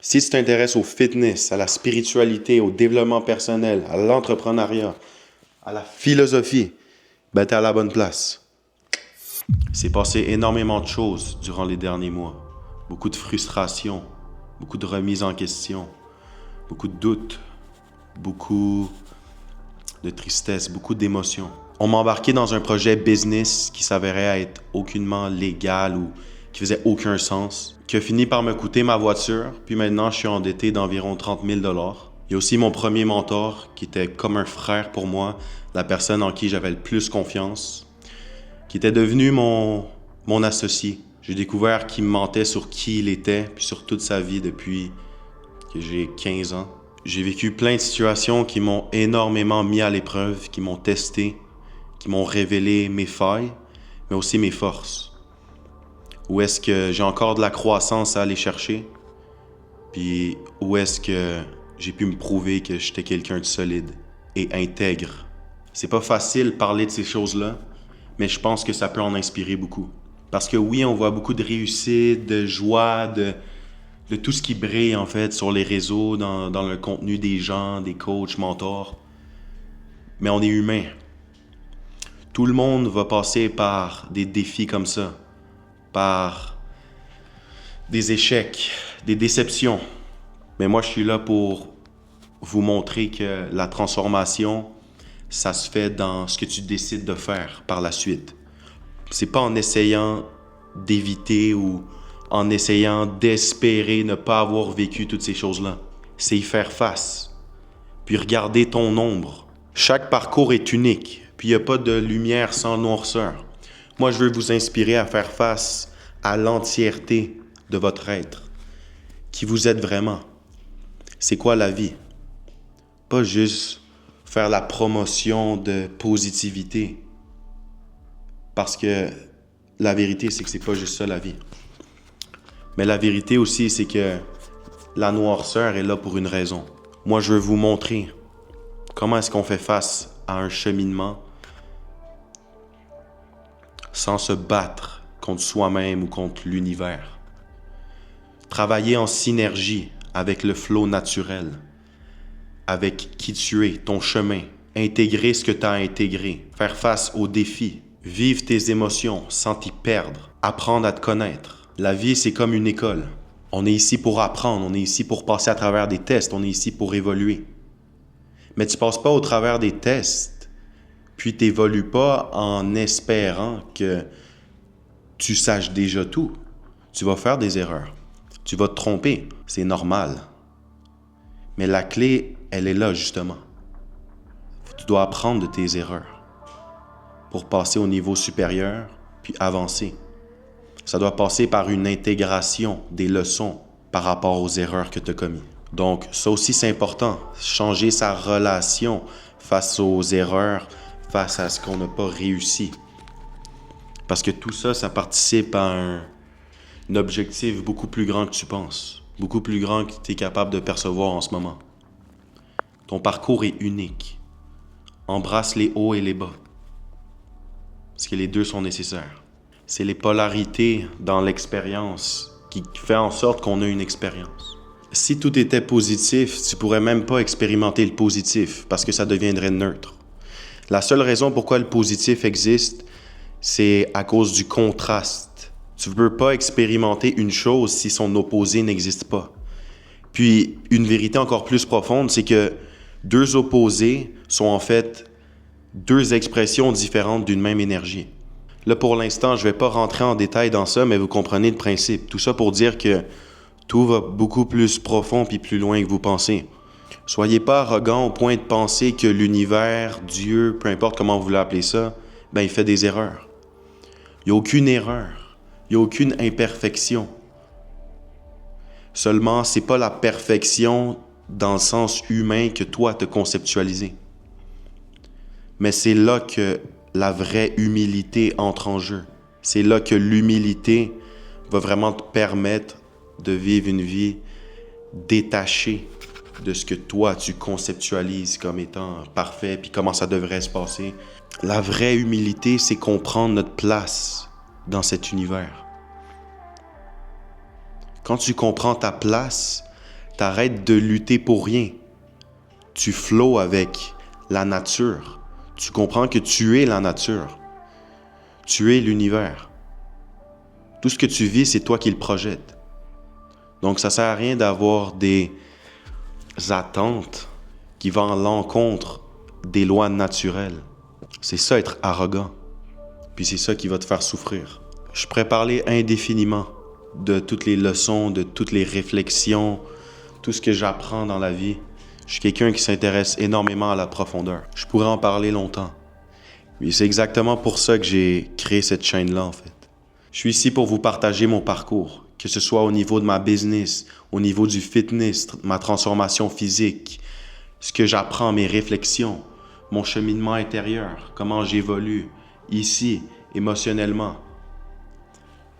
Si tu t'intéresses au fitness, à la spiritualité, au développement personnel, à l'entrepreneuriat, à la philosophie, ben t'es à la bonne place. C'est passé énormément de choses durant les derniers mois. Beaucoup de frustration, beaucoup de remises en question, beaucoup de doutes, beaucoup de tristesse, beaucoup d'émotions. On m'a embarqué dans un projet business qui s'avérait être aucunement légal ou qui faisait aucun sens, qui a fini par me coûter ma voiture, puis maintenant je suis endetté d'environ 30 000 $. Il y a aussi mon premier mentor qui était comme un frère pour moi, la personne en qui j'avais le plus confiance, qui était devenu mon associé. J'ai découvert qu'il me mentait sur qui il était, puis sur toute sa vie depuis que j'ai 15 ans. J'ai vécu plein de situations qui m'ont énormément mis à l'épreuve, qui m'ont testé, qui m'ont révélé mes failles, mais aussi mes forces. Où est-ce que j'ai encore de la croissance à aller chercher, puis où est-ce que j'ai pu me prouver que j'étais quelqu'un de solide et intègre. C'est pas facile de parler de ces choses-là, mais je pense que ça peut en inspirer beaucoup. Parce que oui, on voit beaucoup de réussite, de joie, de tout ce qui brille en fait sur les réseaux, dans le contenu des gens, des coachs, mentors. Mais on est humain. Tout le monde va passer par des défis comme ça, par des échecs, des déceptions. Mais moi, je suis là pour vous montrer que la transformation, ça se fait dans ce que tu décides de faire par la suite. C'est pas en essayant d'éviter ou en essayant d'espérer ne pas avoir vécu toutes ces choses-là. C'est y faire face. Puis regarder ton ombre. Chaque parcours est unique. Puis il n'y a pas de lumière sans noirceur. Moi, je veux vous inspirer à faire face à l'entièreté de votre être. Qui vous êtes vraiment. C'est quoi la vie? Pas juste faire la promotion de positivité. Parce que la vérité, c'est que c'est pas juste ça la vie. Mais la vérité aussi, c'est que la noirceur est là pour une raison. Moi, je veux vous montrer comment est-ce qu'on fait face à un cheminement sans se battre contre soi-même ou contre l'univers. Travailler en synergie avec le flot naturel, avec qui tu es, ton chemin, intégrer ce que tu as intégré, faire face aux défis, vivre tes émotions sans t'y perdre, apprendre à te connaître. La vie, c'est comme une école. On est ici pour apprendre, on est ici pour passer à travers des tests, on est ici pour évoluer. Mais tu passes pas au travers des tests, puis t'évolues pas en espérant que tu saches déjà tout. Tu vas faire des erreurs. Tu vas te tromper. C'est normal. Mais la clé, elle est là, justement. Tu dois apprendre de tes erreurs pour passer au niveau supérieur, puis avancer. Ça doit passer par une intégration des leçons par rapport aux erreurs que tu as commises. Donc, ça aussi, c'est important. Changer sa relation face aux erreurs, face à ce qu'on n'a pas réussi. Parce que tout ça, ça participe à un objectif beaucoup plus grand que tu penses. Beaucoup plus grand que tu es capable de percevoir en ce moment. Ton parcours est unique. Embrasse les hauts et les bas. Parce que les deux sont nécessaires. C'est les polarités dans l'expérience qui fait en sorte qu'on a une expérience. Si tout était positif, tu pourrais même pas expérimenter le positif parce que ça deviendrait neutre. La seule raison pourquoi le positif existe, c'est à cause du contraste. Tu ne peux pas expérimenter une chose si son opposé n'existe pas. Puis, une vérité encore plus profonde, c'est que deux opposés sont en fait deux expressions différentes d'une même énergie. Là, pour l'instant, je ne vais pas rentrer en détail dans ça, mais vous comprenez le principe. Tout ça pour dire que tout va beaucoup plus profond puis plus loin que vous pensez. Soyez pas arrogant au point de penser que l'univers, Dieu, peu importe comment vous l'appelez ça, ben il fait des erreurs. Il n'y a aucune erreur. Il n'y a aucune imperfection. Seulement, c'est pas la perfection dans le sens humain que toi te conceptualisé. Mais c'est là que la vraie humilité entre en jeu. C'est là que l'humilité va vraiment te permettre de vivre une vie détachée de ce que toi tu conceptualises comme étant parfait puis comment ça devrait se passer. La vraie humilité, c'est comprendre notre place dans cet univers. Quand tu comprends ta place, T'arrêtes de lutter pour rien. Tu flows avec la nature. Tu comprends que tu es la nature. Tu es l'univers. Tout ce que tu vis, c'est toi qui le projettes. Donc, ça sert à rien d'avoir des attentes qui vont à l'encontre des lois naturelles. C'est ça, être arrogant. Puis c'est ça qui va te faire souffrir. Je pourrais parler indéfiniment de toutes les leçons, de toutes les réflexions, tout ce que j'apprends dans la vie. Je suis quelqu'un qui s'intéresse énormément à la profondeur. Je pourrais en parler longtemps. Mais c'est exactement pour ça que j'ai créé cette chaîne-là, en fait. Je suis ici pour vous partager mon parcours, que ce soit au niveau de ma business, au niveau du fitness, ma transformation physique, ce que j'apprends, mes réflexions, mon cheminement intérieur, comment j'évolue, ici, émotionnellement.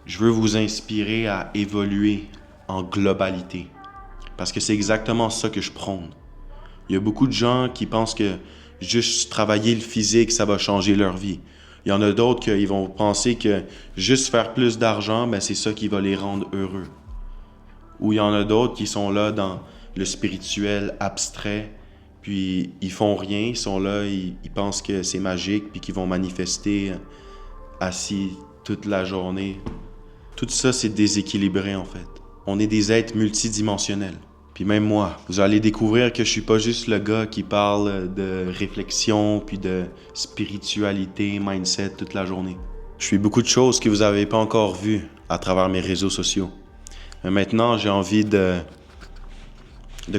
Je veux vous inspirer à évoluer en globalité, parce que c'est exactement ça que je prône. Il y a beaucoup de gens qui pensent que juste travailler le physique, ça va changer leur vie. Il y en a d'autres qui vont penser que juste faire plus d'argent, ben c'est ça qui va les rendre heureux. Ou il y en a d'autres qui sont là dans le spirituel abstrait, puis ils font rien, ils sont là, ils pensent que c'est magique, puis qu'ils vont manifester assis toute la journée. Tout ça, c'est déséquilibré en fait. On est des êtres multidimensionnels. Puis même moi, vous allez découvrir que je suis pas juste le gars qui parle de réflexion, puis de spiritualité, mindset toute la journée. Je suis beaucoup de choses que vous n'avez pas encore vues à travers mes réseaux sociaux. Mais maintenant, j'ai envie de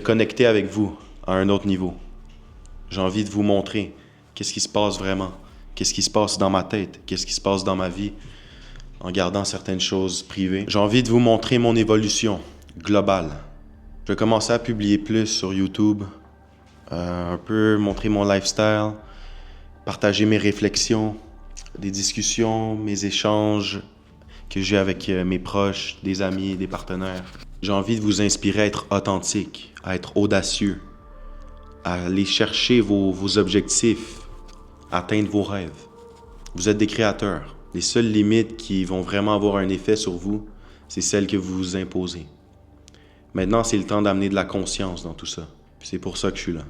connecter avec vous à un autre niveau. J'ai envie de vous montrer qu'est-ce qui se passe vraiment, qu'est-ce qui se passe dans ma tête, qu'est-ce qui se passe dans ma vie, en gardant certaines choses privées. J'ai envie de vous montrer mon évolution globale. Je vais commencer à publier plus sur YouTube, un peu montrer mon lifestyle, partager mes réflexions, des discussions, mes échanges que j'ai avec mes proches, des amis, des partenaires. J'ai envie de vous inspirer à être authentique, à être audacieux, à aller chercher vos objectifs, à atteindre vos rêves. Vous êtes des créateurs. Les seules limites qui vont vraiment avoir un effet sur vous, c'est celles que vous vous imposez. Maintenant, c'est le temps d'amener de la conscience dans tout ça. Puis c'est pour ça que je suis là.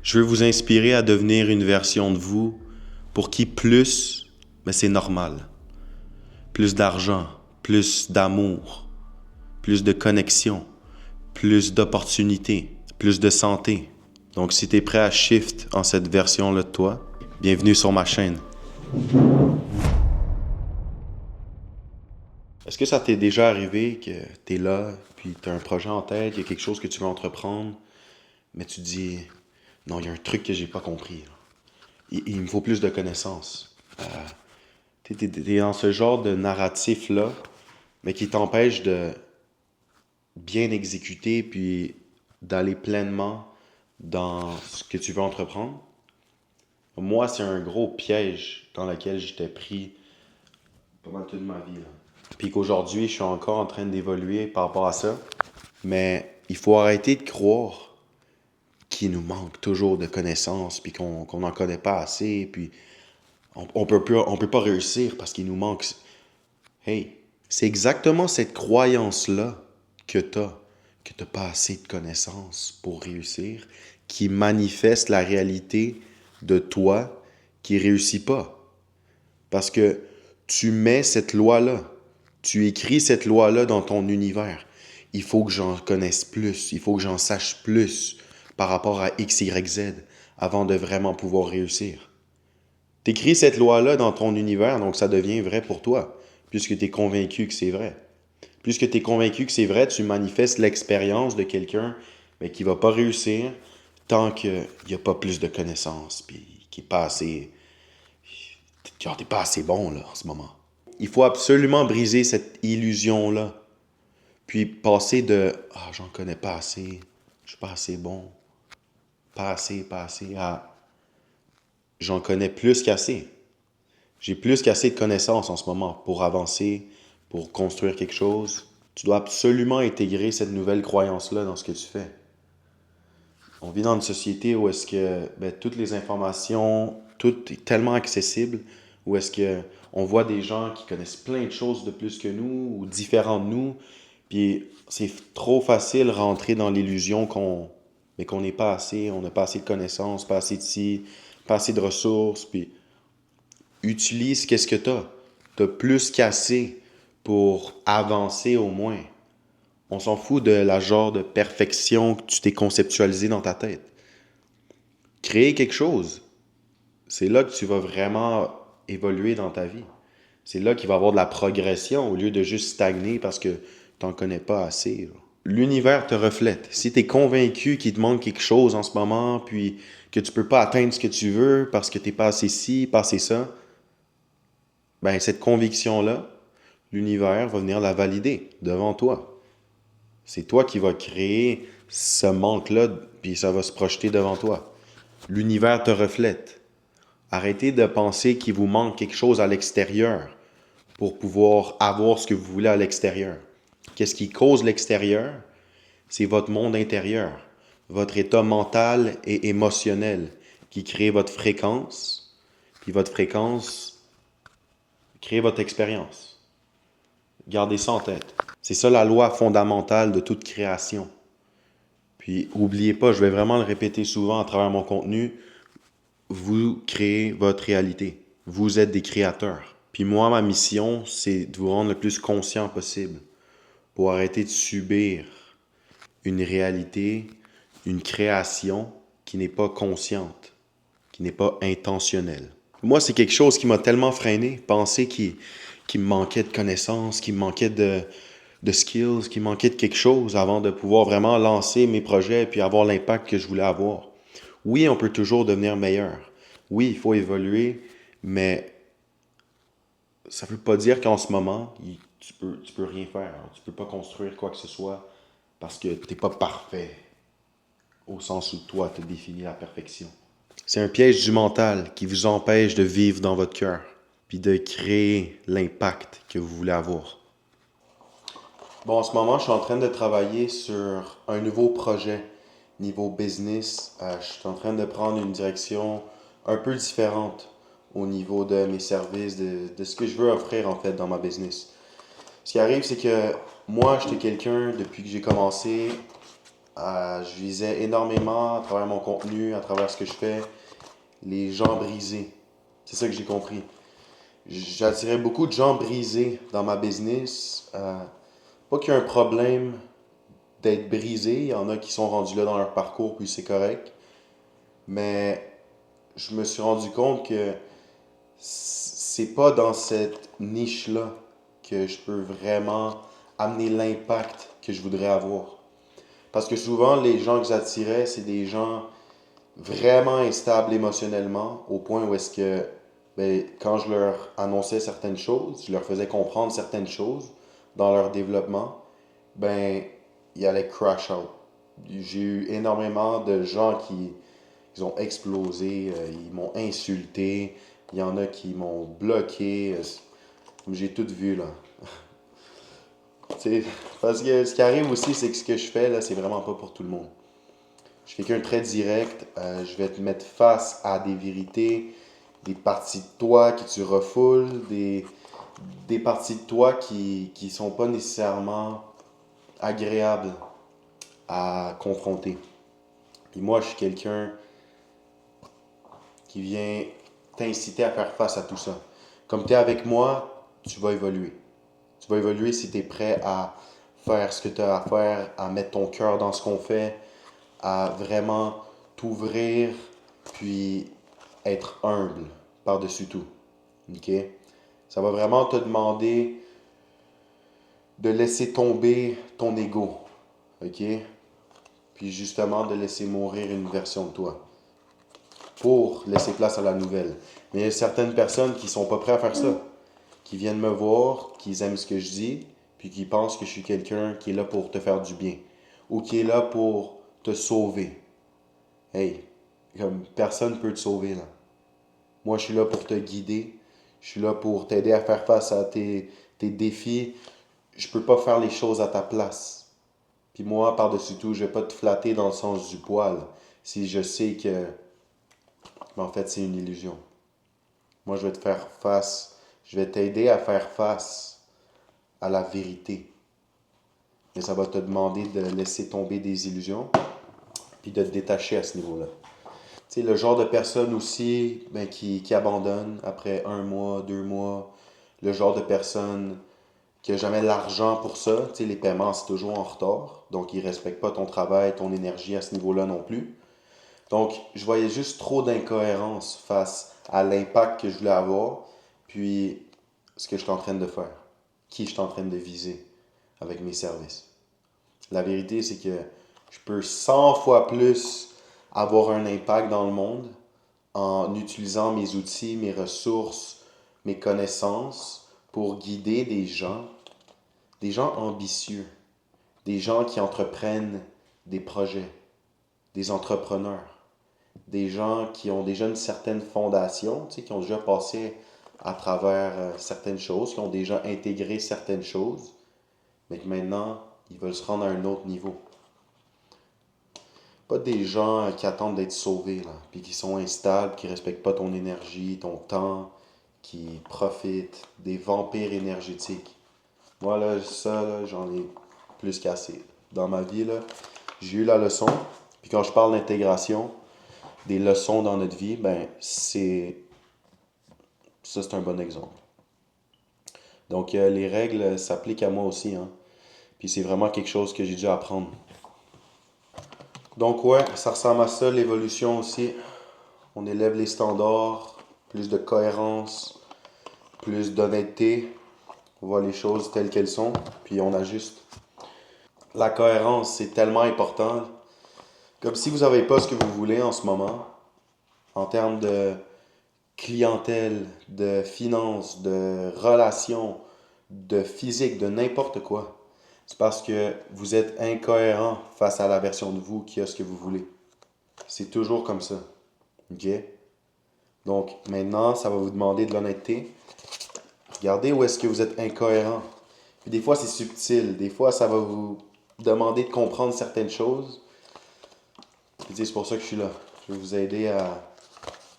Je veux vous inspirer à devenir une version de vous pour qui plus, mais c'est normal. Plus d'argent, plus d'amour, plus de connexion, plus d'opportunités, plus de santé. Donc si tu es prêt à shift en cette version-là de toi, bienvenue sur ma chaîne. Est-ce que ça t'est déjà arrivé que t'es là, puis t'as un projet en tête, il y a quelque chose que tu veux entreprendre, mais tu te dis, non, il y a un truc que j'ai pas compris. Il me faut plus de connaissances. T'es dans ce genre de narratif-là, mais qui t'empêche de bien exécuter, puis d'aller pleinement dans ce que tu veux entreprendre. Moi, c'est un gros piège dans lequel j'étais pris pas mal toute ma vie, là. Puis qu'aujourd'hui, je suis encore en train d'évoluer par rapport à ça. Mais il faut arrêter de croire qu'il nous manque toujours de connaissances, puis qu'on n'en connaît pas assez, puis on peut pas réussir parce qu'il nous manque. Hey, c'est exactement cette croyance-là que t'as pas assez de connaissances pour réussir, qui manifeste la réalité de toi qui réussit pas. Parce que tu mets cette loi-là. Tu écris cette loi-là dans ton univers. Il faut que j'en connaisse plus. Il faut que j'en sache plus par rapport à X, Y, Z avant de vraiment pouvoir réussir. Tu écris cette loi-là dans ton univers, donc ça devient vrai pour toi, puisque tu es convaincu que c'est vrai. Puisque tu es convaincu que c'est vrai, tu manifestes l'expérience de quelqu'un mais qui ne va pas réussir tant qu'il n'y a pas plus de connaissances, puis qui n'est pas assez... Genre, t'es pas assez bon là en ce moment. Il faut absolument briser cette illusion-là. Puis passer de « Ah, j'en connais pas assez, je suis pas assez bon, pas assez, à « J'en connais plus qu'assez. J'ai plus qu'assez de connaissances en ce moment pour avancer, pour construire quelque chose. » Tu dois absolument intégrer cette nouvelle croyance-là dans ce que tu fais. On vit dans une société où est-ce que toutes les informations, tout est tellement accessible, où est-ce que on voit des gens qui connaissent plein de choses de plus que nous ou différents de nous, Puis c'est trop facile rentrer dans l'illusion qu'on n'est pas assez, on n'a pas assez de connaissances, pas assez de ci, pas assez de ressources. Puis utilise qu'est-ce que t'as. T'as plus qu'assez pour avancer au moins. On s'en fout de la genre de perfection que tu t'es conceptualisé dans ta tête. Créer quelque chose, c'est là que tu vas vraiment évoluer dans ta vie. C'est là qu'il va y avoir de la progression au lieu de juste stagner parce que tu n'en connais pas assez. Là. L'univers te reflète. Si tu es convaincu qu'il te manque quelque chose en ce moment, puis que tu peux pas atteindre ce que tu veux parce que tu n'es pas assez ci, pas assez ça, ben cette conviction-là, l'univers va venir la valider devant toi. C'est toi qui vas créer ce manque-là, puis ça va se projeter devant toi. L'univers te reflète. Arrêtez de penser qu'il vous manque quelque chose à l'extérieur pour pouvoir avoir ce que vous voulez à l'extérieur. Qu'est-ce qui cause l'extérieur? C'est votre monde intérieur, votre état mental et émotionnel qui crée votre fréquence, puis votre fréquence crée votre expérience. Gardez ça en tête. C'est ça la loi fondamentale de toute création. Puis, n'oubliez pas, je vais vraiment le répéter souvent à travers mon contenu, vous créez votre réalité. Vous êtes des créateurs. Puis moi, ma mission, c'est de vous rendre le plus conscient possible pour arrêter de subir une réalité, une création qui n'est pas consciente, qui n'est pas intentionnelle. Moi, c'est quelque chose qui m'a tellement freiné, penser qu'il me manquait de connaissances, qu'il me manquait de skills, qu'il manquait de quelque chose avant de pouvoir vraiment lancer mes projets et puis avoir l'impact que je voulais avoir. Oui, on peut toujours devenir meilleur. Oui, il faut évoluer, mais ça ne veut pas dire qu'en ce moment, tu peux rien faire. Tu peux pas construire quoi que ce soit parce que tu n'es pas parfait au sens où toi, tu définis la perfection. C'est un piège du mental qui vous empêche de vivre dans votre cœur puis de créer l'impact que vous voulez avoir. Bon, en ce moment, je suis en train de travailler sur un nouveau projet niveau business. Je suis en train de prendre une direction un peu différente au niveau de mes services, de ce que je veux offrir en fait dans ma business. Ce qui arrive, c'est que moi, j'étais quelqu'un, depuis que j'ai commencé, je visais énormément à travers mon contenu, à travers ce que je fais, les gens brisés. C'est ça que j'ai compris. J'attirais beaucoup de gens brisés dans ma business. Pas qu'il y ait un problème d'être brisé, il y en a qui sont rendus là dans leur parcours, puis c'est correct. Mais je me suis rendu compte que c'est pas dans cette niche-là que je peux vraiment amener l'impact que je voudrais avoir. Parce que souvent, les gens que j'attirais, c'est des gens vraiment instables émotionnellement, au point où est-ce que, ben, quand je leur annonçais certaines choses, je leur faisais comprendre certaines choses dans leur développement, ben, ils allaient crash out. J'ai eu énormément de gens qui ils ont explosé, ils m'ont insulté, il y en a qui m'ont bloqué, j'ai tout vu là. T'sais, parce que ce qui arrive aussi, c'est que ce que je fais là, c'est vraiment pas pour tout le monde. Je suis quelqu'un de très direct, je vais te mettre face à des vérités, des parties de toi que tu refoules, des parties de toi qui sont pas nécessairement agréables à confronter. Puis moi, je suis quelqu'un qui vient t'inciter à faire face à tout ça. Comme tu es avec moi, tu vas évoluer. Tu vas évoluer si tu es prêt à faire ce que tu as à faire, à mettre ton cœur dans ce qu'on fait, à vraiment t'ouvrir, puis être humble par-dessus tout. OK? Ça va vraiment te demander de laisser tomber ton ego. OK? Puis justement de laisser mourir une version de toi pour laisser place à la nouvelle. Mais il y a certaines personnes qui sont pas prêtes à faire ça, qui viennent me voir, qui aiment ce que je dis, puis qui pensent que je suis quelqu'un qui est là pour te faire du bien ou qui est là pour te sauver. Hey, comme personne ne peut te sauver là. Moi, je suis là pour te guider, je suis là pour t'aider à faire face à tes défis. Je peux pas faire les choses à ta place. Puis moi, par-dessus tout, je vais pas te flatter dans le sens du poil si je sais que, en fait, c'est une illusion. Moi, je vais te faire face, je vais t'aider à faire face à la vérité. mais ça va te demander de laisser tomber des illusions puis de te détacher à ce niveau-là. Tu sais, le genre de personne aussi ben, qui abandonne après 1 mois, 2 mois, le genre de personne qui n'a jamais l'argent pour ça, tu sais, les paiements, c'est toujours en retard, donc ils ne respectent pas ton travail, ton énergie à ce niveau-là non plus. Donc, je voyais juste trop d'incohérence face à l'impact que je voulais avoir, puis ce que je suis en train de faire, qui je suis en train de viser avec mes services. La vérité, c'est que je peux 100 fois plus avoir un impact dans le monde en utilisant mes outils, mes ressources, mes connaissances pour guider des gens ambitieux, des gens qui entreprennent des projets, des entrepreneurs, des gens qui ont déjà une certaine fondation, tu sais, qui ont déjà passé à travers certaines choses, qui ont déjà intégré certaines choses, mais que maintenant, ils veulent se rendre à un autre niveau. Pas des gens qui attendent d'être sauvés, là, puis qui sont instables, qui respectent pas ton énergie, ton temps, qui profitent, des vampires énergétiques. Moi, là, ça, là, j'en ai plus qu'assez. Dans ma vie, là, j'ai eu la leçon, puis quand je parle d'intégration, des leçons dans notre vie, ben, c'est un bon exemple. Donc, les règles s'appliquent à moi aussi, hein. Puis c'est vraiment quelque chose que j'ai dû apprendre. Donc ouais, ça ressemble à ça, l'évolution aussi. On élève les standards, plus de cohérence, plus d'honnêteté. On voit les choses telles qu'elles sont, puis on ajuste. La cohérence, c'est tellement important. Comme si vous n'avez pas ce que vous voulez en ce moment, en termes de clientèle, de finances, de relations, de physique, de n'importe quoi. C'est parce que vous êtes incohérent face à la version de vous qui a ce que vous voulez. C'est toujours comme ça. OK? Donc, maintenant, ça va vous demander de l'honnêteté. Regardez où est-ce que vous êtes incohérent. Puis des fois, c'est subtil. Des fois, ça va vous demander de comprendre certaines choses. Puis c'est pour ça que je suis là. Je vais vous aider à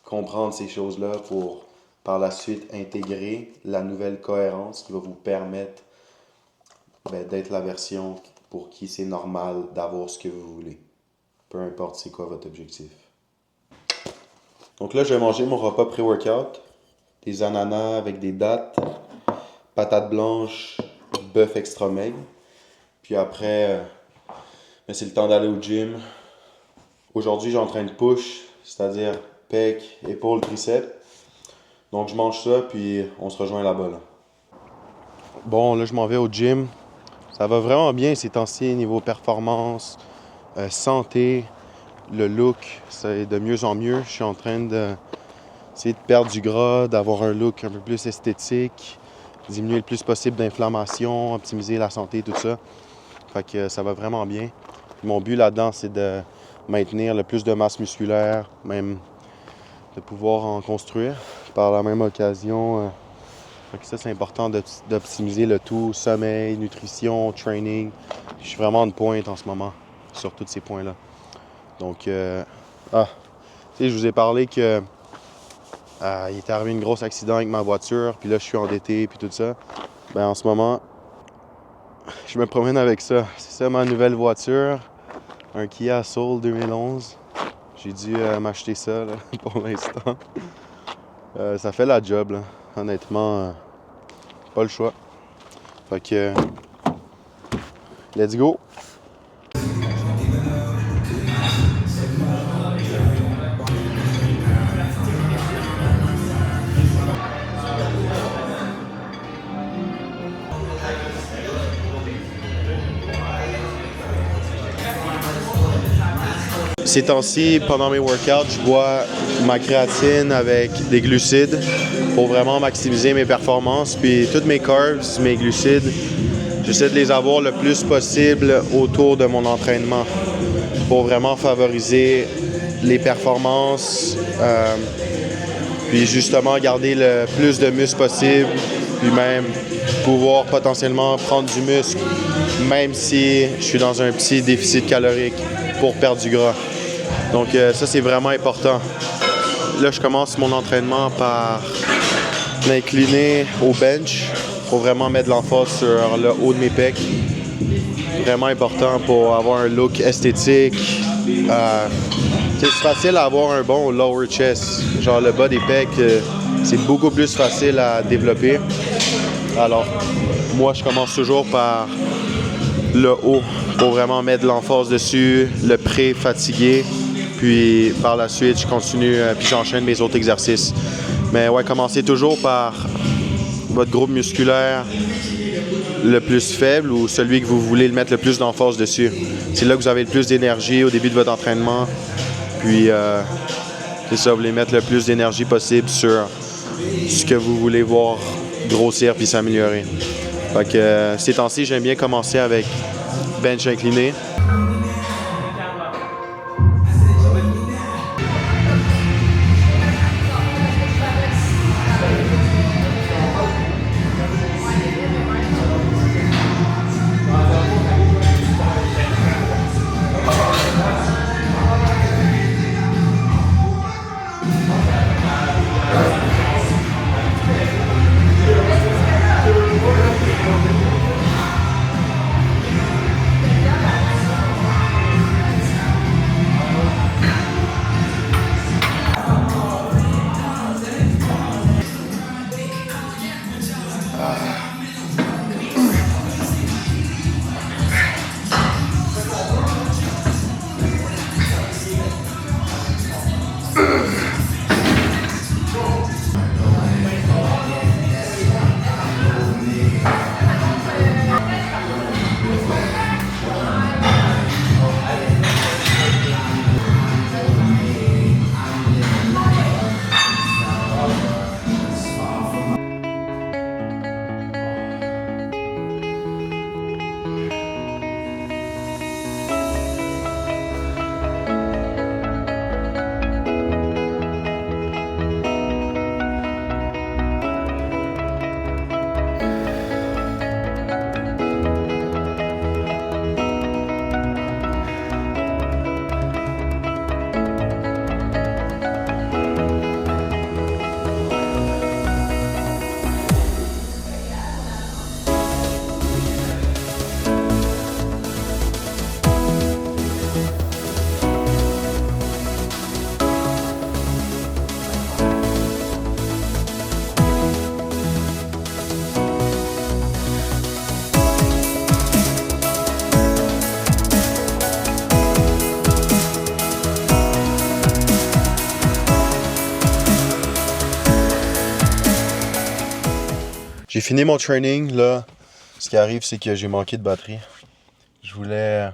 comprendre ces choses-là pour, par la suite, intégrer la nouvelle cohérence qui va vous permettre d'être la version pour qui c'est normal d'avoir ce que vous voulez. Peu importe c'est quoi votre objectif. Donc là, je vais manger mon repas pré-workout. Des ananas avec des dattes, patates blanches, bœuf extra maigre. Puis après, c'est le temps d'aller au gym. Aujourd'hui, j'entraîne push, c'est-à-dire pec, épaules, triceps. Donc je mange ça, puis on se rejoint là-bas. Là. Bon, là, je m'en vais au gym. Ça va vraiment bien ces temps-ci, niveau performance, santé, le look, c'est de mieux en mieux. Je suis en train d'essayer de perdre du gras, d'avoir un look un peu plus esthétique, diminuer le plus possible d'inflammation, optimiser la santé, tout ça. Fait que ça va vraiment bien. Mon but là-dedans, c'est de maintenir le plus de masse musculaire, même de pouvoir en construire. Par la même occasion, fait que ça, c'est important d'optimiser le tout, sommeil, nutrition, training. Je suis vraiment en pointe en ce moment sur tous ces points-là. Donc, tu sais, je vous ai parlé que il était arrivé un gros accident avec ma voiture, puis là, je suis endetté, puis tout ça. Ben, en ce moment, je me promène avec ça. C'est ça ma nouvelle voiture, un Kia Soul 2011. J'ai dû m'acheter ça là, pour l'instant. Ça fait la job, là. Honnêtement, pas le choix. Fait que, let's go! Ces temps-ci, pendant mes workouts, je bois ma créatine avec des glucides pour vraiment maximiser mes performances. Puis toutes mes carbs, mes glucides, j'essaie de les avoir le plus possible autour de mon entraînement pour vraiment favoriser les performances, puis justement garder le plus de muscle possible, puis même pouvoir potentiellement prendre du muscle, même si je suis dans un petit déficit calorique pour perdre du gras. Donc ça, c'est vraiment important. Là, je commence mon entraînement par m'incliner au bench pour vraiment mettre l'emphase sur le haut de mes pecs. Vraiment important pour avoir un look esthétique. C'est facile à avoir un bon lower chest. Genre le bas des pecs, c'est beaucoup plus facile à développer. Alors, moi, je commence toujours par le haut pour vraiment mettre de l'emphase dessus, le pré-fatigué. Puis par la suite, je continue, puis j'enchaîne mes autres exercices. Mais ouais, commencez toujours par votre groupe musculaire le plus faible ou celui que vous voulez mettre le plus d'emphase dessus. C'est là que vous avez le plus d'énergie au début de votre entraînement. Puis, c'est ça, vous voulez mettre le plus d'énergie possible sur ce que vous voulez voir grossir puis s'améliorer. Fait que ces temps-ci, j'aime bien commencer avec bench incliné. J'ai fini mon training, là. Ce qui arrive, c'est que j'ai manqué de batterie. Je voulais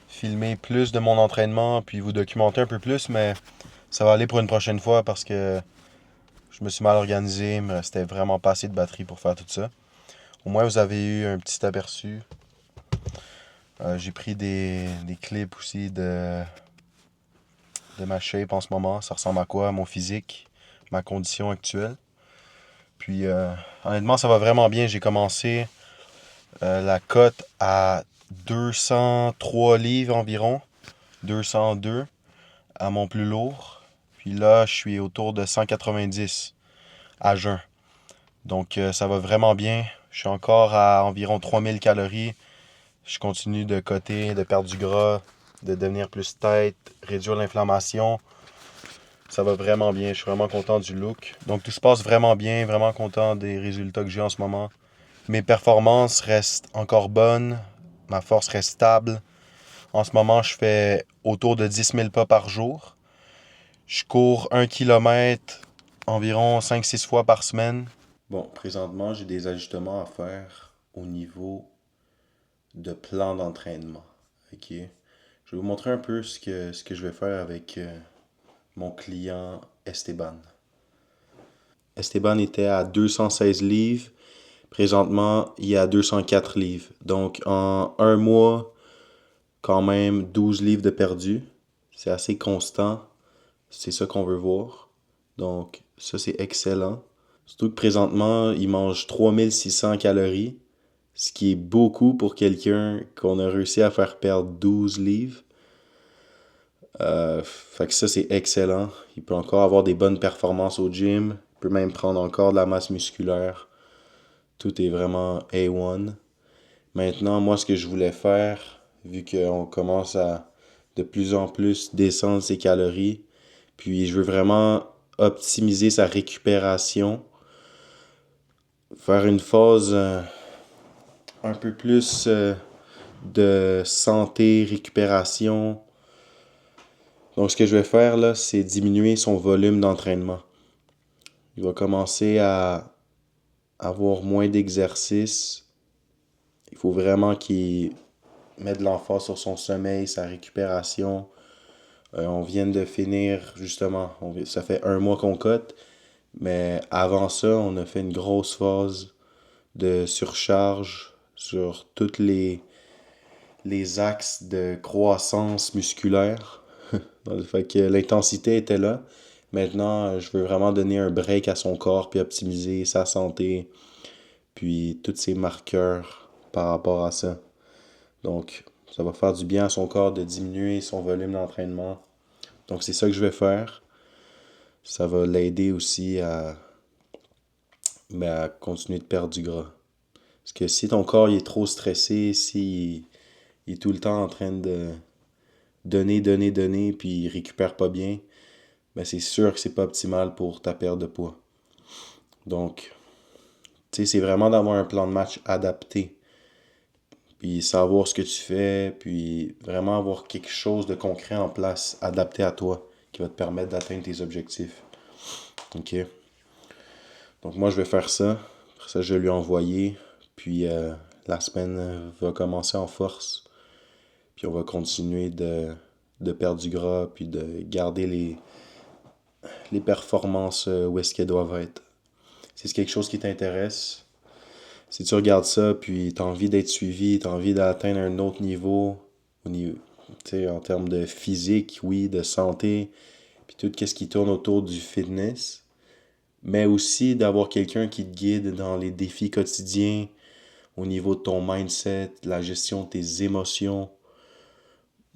filmer plus de mon entraînement, puis vous documenter un peu plus, mais ça va aller pour une prochaine fois parce que je me suis mal organisé, il me restait vraiment pas assez de batterie pour faire tout ça. Au moins, vous avez eu un petit aperçu. J'ai pris des clips aussi de ma shape en ce moment. Ça ressemble à quoi, à mon physique, ma condition actuelle. Puis, honnêtement, ça va vraiment bien. J'ai commencé la cote à 203 livres environ, 202 à mon plus lourd. Puis là, je suis autour de 190 à jeun. Donc, ça va vraiment bien. Je suis encore à environ 3000 calories. Je continue de coter, de perdre du gras, de devenir plus tête, réduire l'inflammation. Ça va vraiment bien, je suis vraiment content du look. Donc tout se passe vraiment bien, vraiment content des résultats que j'ai en ce moment. Mes performances restent encore bonnes, ma force reste stable. En ce moment, je fais autour de 10 000 pas par jour. Je cours 1 km environ 5-6 fois par semaine. Bon, présentement, j'ai des ajustements à faire au niveau de plan d'entraînement. Ok. Je vais vous montrer un peu ce que je vais faire avec mon client Esteban. Esteban était à 216 livres. Présentement, il est à 204 livres. Donc, en un mois, quand même 12 livres de perdu. C'est assez constant. C'est ça qu'on veut voir. Donc, ça, c'est excellent. Surtout que présentement, il mange 3600 calories, ce qui est beaucoup pour quelqu'un qu'on a réussi à faire perdre 12 livres. Fait que ça, c'est excellent. Il peut encore avoir des bonnes performances au gym. Il peut même prendre encore de la masse musculaire. Tout est vraiment A1. Maintenant, moi, ce que je voulais faire, vu qu'on commence à de plus en plus descendre ses calories, puis je veux vraiment optimiser sa récupération, faire une phase un peu plus de santé, récupération. Donc, ce que je vais faire là, c'est diminuer son volume d'entraînement. Il va commencer à avoir moins d'exercices. Il faut vraiment qu'il mette de l'emphase sur son sommeil, sa récupération. On vient de finir, justement, ça fait 1 mois qu'on cote, mais avant ça, on a fait une grosse phase de surcharge sur tous les axes de croissance musculaire. Fait que l'intensité était là. Maintenant, je veux vraiment donner un break à son corps, puis optimiser sa santé, puis tous ses marqueurs par rapport à ça. Donc, ça va faire du bien à son corps de diminuer son volume d'entraînement. Donc, c'est ça que je vais faire. Ça va l'aider aussi à continuer de perdre du gras. Parce que si ton corps il est trop stressé, si il est tout le temps en train de donner, puis il récupère pas bien, ben c'est sûr que c'est pas optimal pour ta perte de poids. Donc, tu sais, c'est vraiment d'avoir un plan de match adapté. Puis savoir ce que tu fais, puis vraiment avoir quelque chose de concret en place, adapté à toi, qui va te permettre d'atteindre tes objectifs. OK? Donc moi, je vais faire ça. Après ça, je vais lui envoyer. Puis la semaine va commencer en force. Puis on va continuer de perdre du gras, puis de garder les performances où est-ce qu'elles doivent être. Si c'est quelque chose qui t'intéresse, si tu regardes ça, puis tu as envie d'être suivi, tu as envie d'atteindre un autre niveau, en termes de physique, oui, de santé, puis tout ce qui tourne autour du fitness, mais aussi d'avoir quelqu'un qui te guide dans les défis quotidiens, au niveau de ton mindset, la gestion de tes émotions.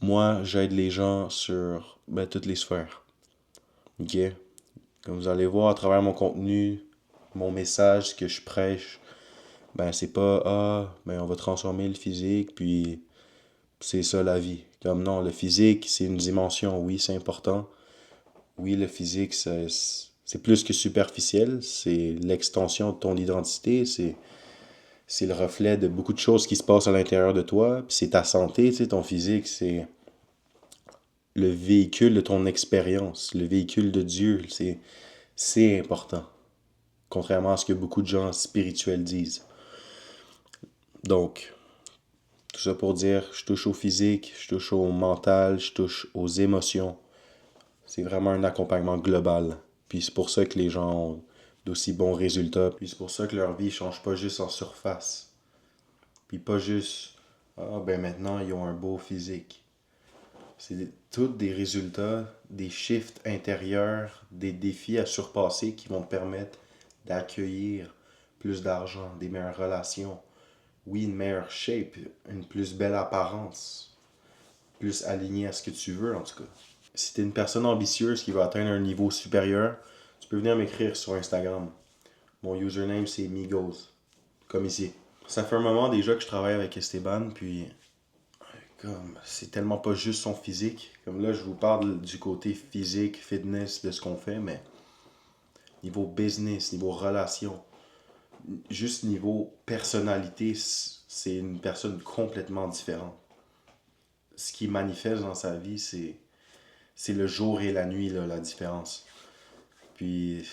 Moi, j'aide les gens sur toutes les sphères. OK? Comme vous allez voir à travers mon contenu, mon message, ce que je prêche, c'est pas on va transformer le physique, puis c'est ça la vie. Comme non, le physique, c'est une dimension, oui, c'est important. Oui, le physique, c'est plus que superficiel, c'est l'extension de ton identité, c'est le reflet de beaucoup de choses qui se passent à l'intérieur de toi, puis c'est ta santé, tu sais, ton physique, c'est le véhicule de ton expérience, le véhicule de Dieu, c'est important, contrairement à ce que beaucoup de gens spirituels disent. Donc, tout ça pour dire, je touche au physique, je touche au mental, je touche aux émotions. C'est vraiment un accompagnement global. Puis c'est pour ça que les gens ont d'aussi bons résultats. Puis c'est pour ça que leur vie ne change pas juste en surface. Puis pas juste, maintenant ils ont un beau physique. C'est tous des résultats, des shifts intérieurs, des défis à surpasser qui vont te permettre d'accueillir plus d'argent, des meilleures relations, oui, une meilleure shape, une plus belle apparence, plus alignée à ce que tu veux en tout cas. Si tu es une personne ambitieuse qui veut atteindre un niveau supérieur, tu peux venir m'écrire sur Instagram. Mon username c'est Migos, comme ici. Ça fait un moment déjà que je travaille avec Esteban, puis comme c'est tellement pas juste son physique. Comme là, je vous parle du côté physique, fitness de ce qu'on fait, mais niveau business, niveau relation, juste niveau personnalité, c'est une personne complètement différente. Ce qui manifeste dans sa vie, c'est le jour et la nuit, là, la différence. Puis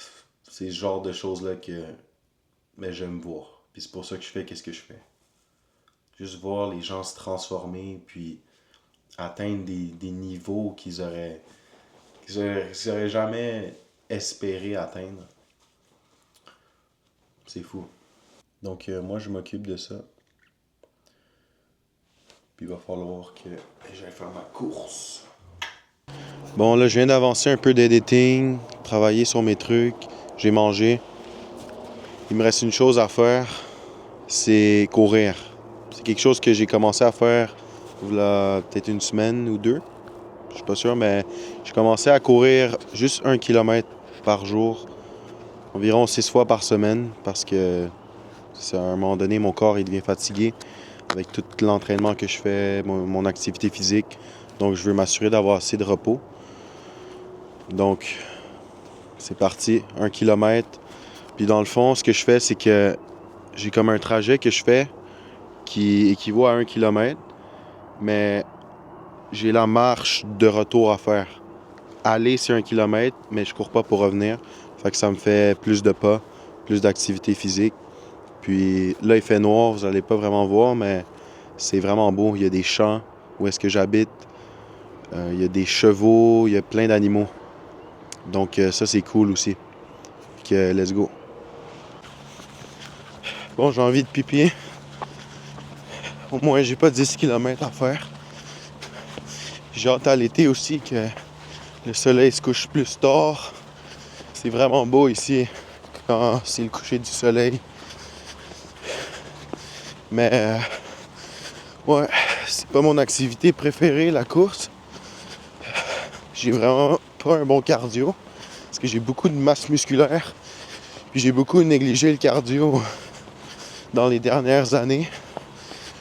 c'est ce genre de choses-là que j'aime voir. Puis c'est pour ça que je fais qu'est-ce que je fais. Juste voir les gens se transformer, puis atteindre des niveaux qu'ils auraient jamais espéré atteindre. C'est fou. Donc moi, je m'occupe de ça. Puis il va falloir que j'aille faire ma course. Bon, là, je viens d'avancer un peu d'editing, travailler sur mes trucs. J'ai mangé. Il me reste une chose à faire, c'est courir. C'est quelque chose que j'ai commencé à faire il y a peut-être une semaine ou deux. Je suis pas sûr, mais j'ai commencé à courir juste 1 kilomètre par jour, environ 6 fois par semaine, parce que à un moment donné, mon corps il devient fatigué avec tout l'entraînement que je fais, mon activité physique. Donc, je veux m'assurer d'avoir assez de repos. Donc, c'est parti, 1 kilomètre. Puis dans le fond, ce que je fais, c'est que j'ai comme un trajet que je fais qui équivaut à 1 kilomètre, mais j'ai la marche de retour à faire. Aller, c'est 1 kilomètre, mais je cours pas pour revenir. Fait que ça me fait plus de pas, plus d'activité physique. Puis là, il fait noir, vous allez pas vraiment voir, mais c'est vraiment beau. Il y a des champs où est-ce que j'habite. Il y a des chevaux, il y a plein d'animaux. Donc ça, c'est cool aussi. Fait que let's go. Bon, j'ai envie de pipi. Au moins, j'ai pas 10 km à faire. J'ai hâte à l'été aussi que le soleil se couche plus tard. C'est vraiment beau ici quand c'est le coucher du soleil. Mais ouais, c'est pas mon activité préférée, la course. J'ai vraiment pas un bon cardio parce que j'ai beaucoup de masse musculaire. Puis j'ai beaucoup négligé le cardio dans les dernières années.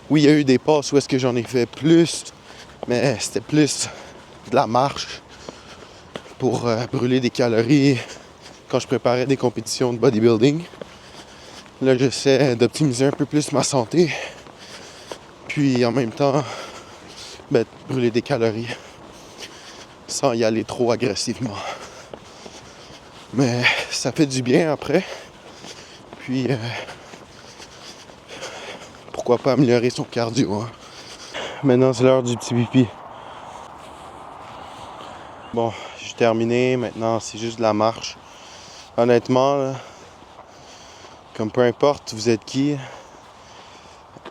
Oui, il y a eu des passes où est-ce que j'en ai fait plus, mais c'était plus de la marche pour brûler des calories quand je préparais des compétitions de bodybuilding. Là, j'essaie d'optimiser un peu plus ma santé, puis en même temps, brûler des calories sans y aller trop agressivement. Mais ça fait du bien après. Puis, pourquoi pas améliorer son cardio, hein? Maintenant, c'est l'heure du petit pipi. Bon, j'ai terminé. Maintenant, c'est juste de la marche. Honnêtement, là, comme peu importe vous êtes qui,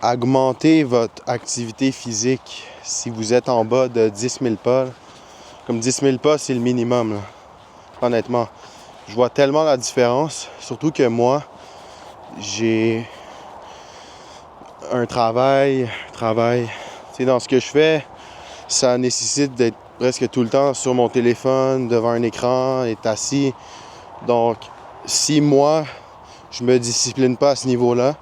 augmentez votre activité physique si vous êtes en bas de 10 000 pas. Là. Comme 10 000 pas, c'est le minimum, là. Honnêtement. Je vois tellement la différence. Surtout que moi, j'ai un travail. Tu sais, dans ce que je fais, ça nécessite d'être presque tout le temps sur mon téléphone, devant un écran, être assis. Donc, si moi, je me discipline pas à ce niveau-là,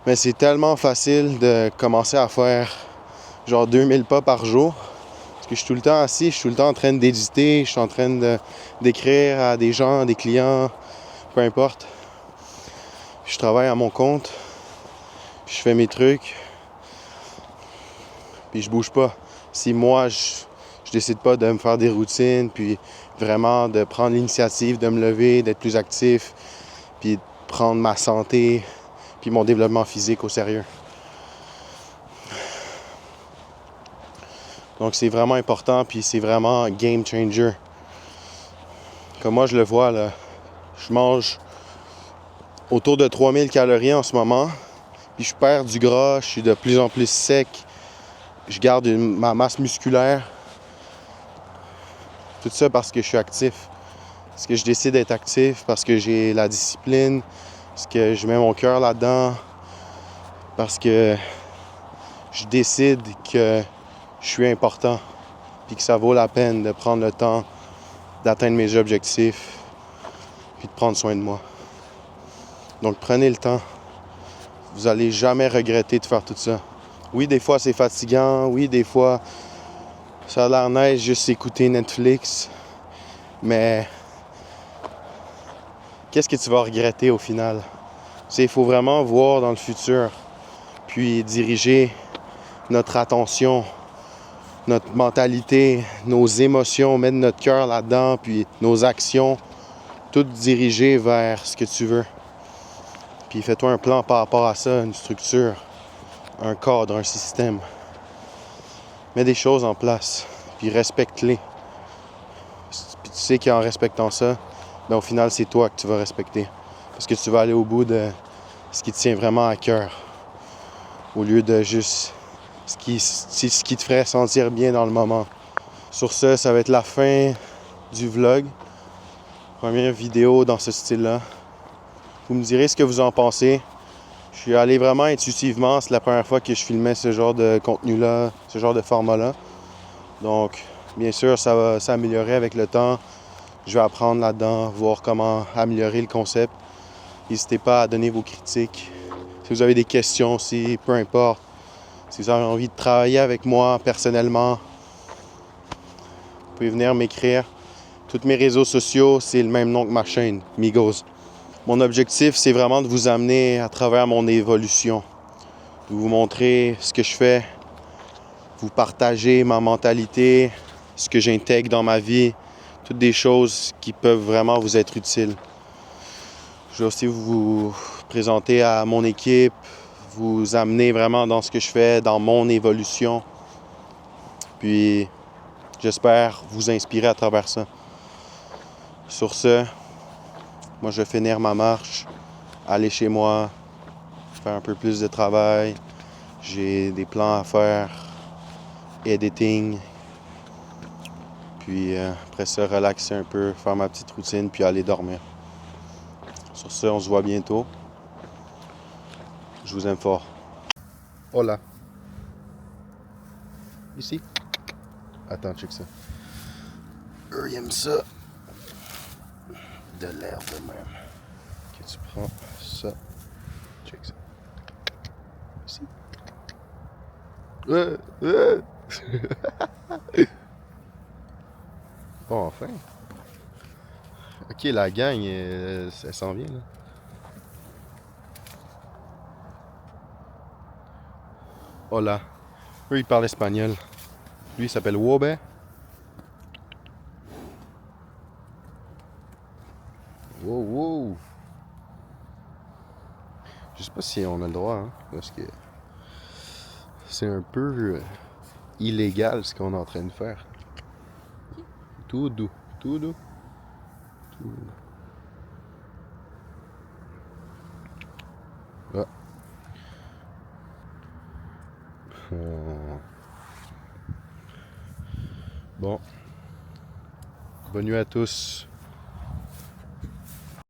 mais c'est tellement facile de commencer à faire genre 2000 pas par jour. Parce que je suis tout le temps assis, je suis tout le temps en train d'éditer, je suis en train d'écrire à des gens, des clients, peu importe. Je travaille à mon compte, je fais mes trucs, puis je bouge pas. Si moi, je décide pas de me faire des routines, puis vraiment de prendre l'initiative de me lever, d'être plus actif, puis de prendre ma santé, puis mon développement physique au sérieux. Donc c'est vraiment important, puis c'est vraiment game changer. Comme moi je le vois, là, je mange autour de 3000 calories en ce moment, puis je perds du gras, je suis de plus en plus sec, je garde ma masse musculaire. Tout ça parce que je suis actif, parce que je décide d'être actif, parce que j'ai la discipline, parce que je mets mon cœur là-dedans, parce que je décide que je suis important, puis que ça vaut la peine de prendre le temps d'atteindre mes objectifs, puis de prendre soin de moi. Donc prenez le temps. Vous n'allez jamais regretter de faire tout ça. Oui, des fois c'est fatigant, oui, des fois ça a l'air nice juste écouter Netflix, mais qu'est-ce que tu vas regretter au final? Il faut vraiment voir dans le futur, puis diriger notre attention, notre mentalité, nos émotions, mettre notre cœur là-dedans, puis nos actions, tout diriger vers ce que tu veux. Puis fais-toi un plan par rapport à ça, une structure, un cadre, un système. Mets des choses en place, puis respecte-les. Puis tu sais qu'en respectant ça, au final, c'est toi que tu vas respecter. Parce que tu vas aller au bout de ce qui te tient vraiment à cœur. Au lieu de juste ce qui te ferait sentir bien dans le moment. Sur ce, ça va être la fin du vlog. Première vidéo dans ce style-là. Vous me direz ce que vous en pensez. Je suis allé vraiment intuitivement. C'est la première fois que je filmais ce genre de contenu-là, ce genre de format-là. Donc, bien sûr, ça va s'améliorer avec le temps. Je vais apprendre là-dedans, voir comment améliorer le concept. N'hésitez pas à donner vos critiques. Si vous avez des questions aussi, peu importe. Si vous avez envie de travailler avec moi personnellement, vous pouvez venir m'écrire. Tous mes réseaux sociaux, c'est le même nom que ma chaîne, Migos. Mon objectif, c'est vraiment de vous amener à travers mon évolution, de vous montrer ce que je fais, vous partager ma mentalité, ce que j'intègre dans ma vie, toutes des choses qui peuvent vraiment vous être utiles. Je vais aussi vous présenter à mon équipe, vous amener vraiment dans ce que je fais, dans mon évolution. Puis, j'espère vous inspirer à travers ça. Sur ce, moi, je vais finir ma marche, aller chez moi, faire un peu plus de travail. J'ai des plans à faire, editing. Puis après ça, relaxer un peu, faire ma petite routine, puis aller dormir. Sur ce, on se voit bientôt. Je vous aime fort. Hola. Ici. Attends, check ça. Eux, ils aiment ça. De l'air de même. Ok, tu prends ça. Check ça. Ici. Bon, enfin. Ok, la gang, elle s'en vient, là. Hola. Eux, ils parlent espagnol. Lui, il s'appelle Wobe. Wow, wow. Je sais pas si on a le droit, hein, parce que c'est un peu illégal ce qu'on est en train de faire. Tout doux, tout doux, tout doux. Ah. Bon. Bonne nuit à tous.